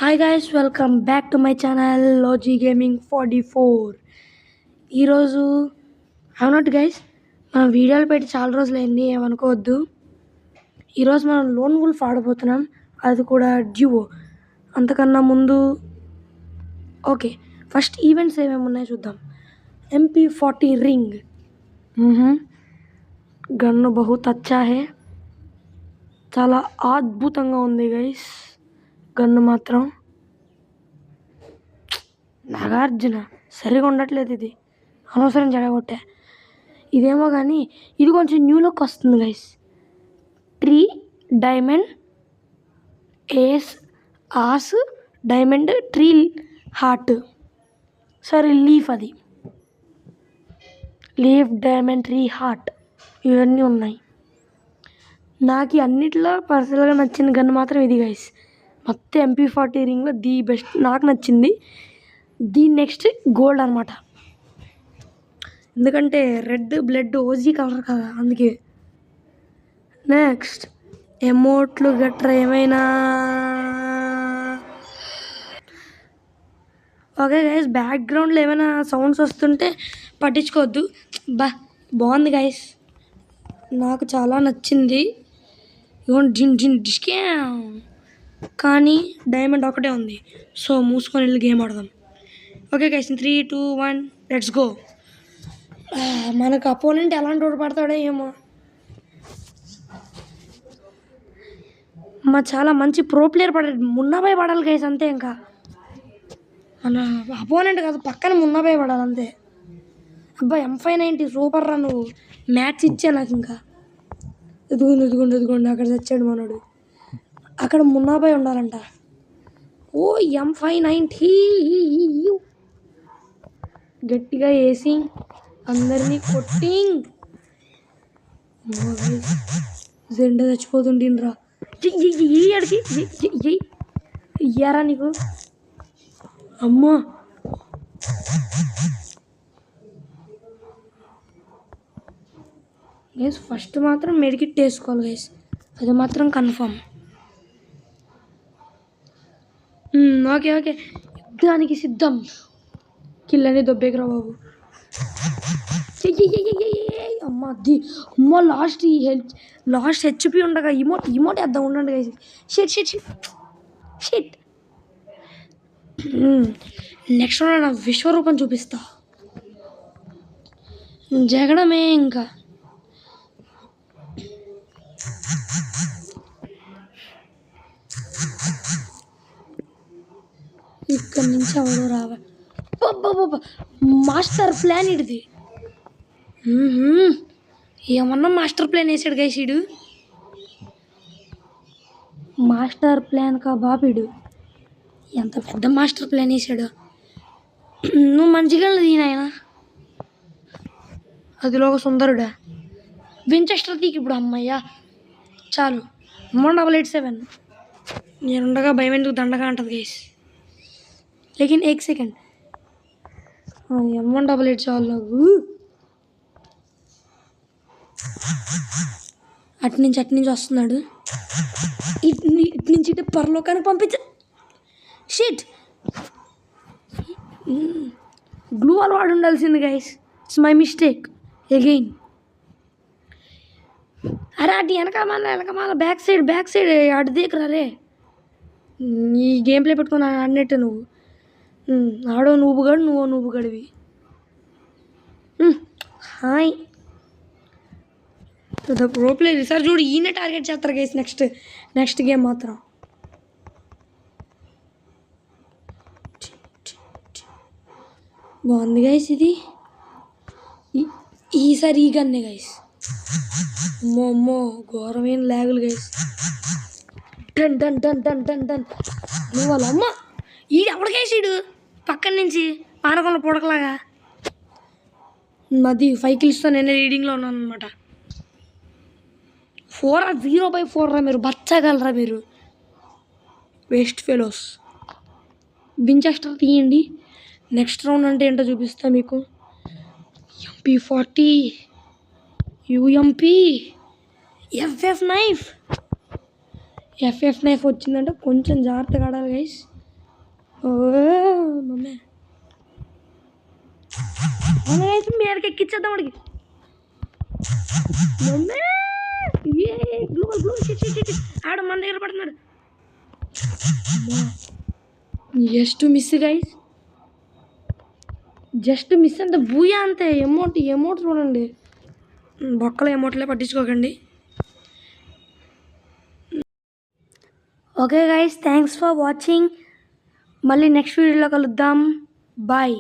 Hi guys, welcome back to my channel లాజీ gaming 44. ఈరోజు అవునట్టు guys, మనం వీడియోలు పెట్టి చాలా రోజులైంది, ఏమనుకోవద్దు. ఈరోజు మనం లోన్ వుల్ఫ్ ఆడబోతున్నాం, అది కూడా డ్యూవో. అంతకన్నా ముందు ఓకే, ఫస్ట్ ఈవెంట్స్ ఏమేమి ఉన్నాయో చూద్దాం. MP40 రింగ్, గన్ను బహుత్ అచ్చా హే, చాలా అద్భుతంగా ఉంది గైస్ గన్ను మాత్రం. నాగార్జున సరిగా ఉండట్లేదు, ఇది అనవసరం జడగొట్టా. ఇదేమో కానీ ఇది కొంచెం న్యూ లుక్ వస్తుంది గైస్. ట్రీ, డైమండ్, ఏస్, ఆస్, డైమండ్, ట్రీ, హార్ట్, సరే లీఫ్, అది లీఫ్, డైమండ్, ట్రీ, హార్ట్, ఇవన్నీ ఉన్నాయి. నాకు అన్నిటిలో పర్సనల్గా నచ్చిన గన్ మాత్రం ఇది గైస్. మొత్తం MP40 రింగ్లో ది బెస్ట్ నాకు నచ్చింది. దీని నెక్స్ట్ గోల్డ్ అనమాట, ఎందుకంటే రెడ్ బ్లడ్ ఓజీ కలర్ కదా, అందుకే. నెక్స్ట్ ఎమోట్లు గట్రా ఏమైనా ఓకే గైస్, బ్యాక్గ్రౌండ్లో ఏమైనా సౌండ్స్ వస్తుంటే పట్టించుకోవద్దు. బాగుంది గైస్, నాకు చాలా నచ్చింది. డిస్కే కానీ డైమండ్ ఒకటే ఉంది, సో మూసుకొని వెళ్ళి గేమ్ ఆడదాం. Okay guys, 3, 2, 1 let's go. మనకు అపోనెంట్ ఎలాంటి వాడు పడతాడో ఏమో. చాలా మంచి ప్రో ప్లేయర్ పడాలి, మున్నాబాయ్ పడాలి గైస్, అంతే. ఇంకా మన అపోనెంట్ కాదు, పక్కన మున్నాబాయ్ పడాలి అంతే. అబ్బా, M590 సూపర్ రా, నువ్వు మ్యాచ్ ఇచ్చా నాకు. ఇంకా ఎదుగుండి అక్కడ తెచ్చాడు మనోడు, అక్కడ మున్నాబాయ్ ఉండాలంట. ఓ M590 గట్టిగా వేసి అందరినీ కొట్టి జెండా చచ్చిపోతుండీనరా. అడిగి ఇయ్యారా నీకు, అమ్మో. గైస్ ఫస్ట్ మాత్రం మెడికిట్ వేసుకోవాలి గైస్, అది మాత్రం కన్ఫర్మ్. ఓకే యుద్ధానికి సిద్ధం. కిల్లని దొబ్బేకరా బాబు. అమ్మ అది, అమ్మ లాస్ట్ HP ఉండగా ఇమోట్ వేద్దాం, ఉండండి గైస్. షిట్ నెక్స్ట్ నా విశ్వరూపం చూపిస్తా, జగడమే. ఇంకా ఇక్కడి నుంచి ఎవరు రావాలి. మాస్టర్ ప్లాన్ ఇడిది, ఏమన్నా మాస్టర్ ప్లాన్ వేసాడు గైసీడు. మాస్టర్ ప్లాన్ కా బాబిడు, ఎంత పెద్ద మాస్టర్ ప్లాన్ వేసాడు. నువ్వు మంచిగా దీనాయన, అదిలో ఒక సుందరుడా. వించెస్టర్ తీకి ఇప్పుడు, అమ్మయ్యా చాలు. 1887 నేనుండగా భయం ఎందుకు, దండగా అంటది గైస్. లేకిన్ 1 సెకండ్, M188 చాలు నాకు. అట్నుంచి వస్తున్నాడు, ఇటు నుంచి పరలోకానికి పంపించ. షిట్, గ్లూ వాల్ వాడి ఉండాల్సింది guys, it's my mistake again. అరే అటు వెనకమాల బ్యాక్ సైడ్ అటు దిగరా రే. ఈ గేమ్ ప్లే పెట్టుకుని ఆడినట్టు నువ్వు ఆడో నువ్వు గడివి. Hi the pro player. Sir చూడు, ఈయన టార్గెట్ చేస్తారు గైస్ నెక్స్ట్ గేమ్ మాత్రం. బాగుంది గైస్ ఇది, ఈసారి ఈ గన్నే గైస్. అమ్మో ఘోరమైన లాగులు గైస్. డన్ నువ్వు వాళ్ళ అమ్మ, ఈడు ఎవడికేసాడు పక్కన నుంచి పానకొండ పొడకలాగా. అది 5 kills నేనే రీడింగ్లో ఉన్నాను అనమాట. 0/4 రా, మీరు బచ్చగలరా మీరు, వేస్ట్ ఫెలోస్. వించెస్టర్ తీయండి. నెక్స్ట్ రౌండ్ అంటే ఏంటో చూపిస్తా మీకు. MP40, UMP, FF నైఫ్ వచ్చిందంటే కొంచెం జాగ్రత్తగా ఆడాలి గైస్. మమ్మీ మీదకి ఎక్కిచ్చేద్దాం వాడికి. మమ్మీ ఏ గ్లూవల్ ఆడు మన దగ్గర పడుతున్నాడు. Just miss guys, just miss అంతే, భూయా అంతే. ఎమౌంట్ చూడండి, బొక్కల ఎమౌంట్లే పట్టించుకోకండి. Okay guys, thanks for watching. మళ్ళీ నెక్స్ట్ వీడియోలో కలుద్దాం. బాయ్.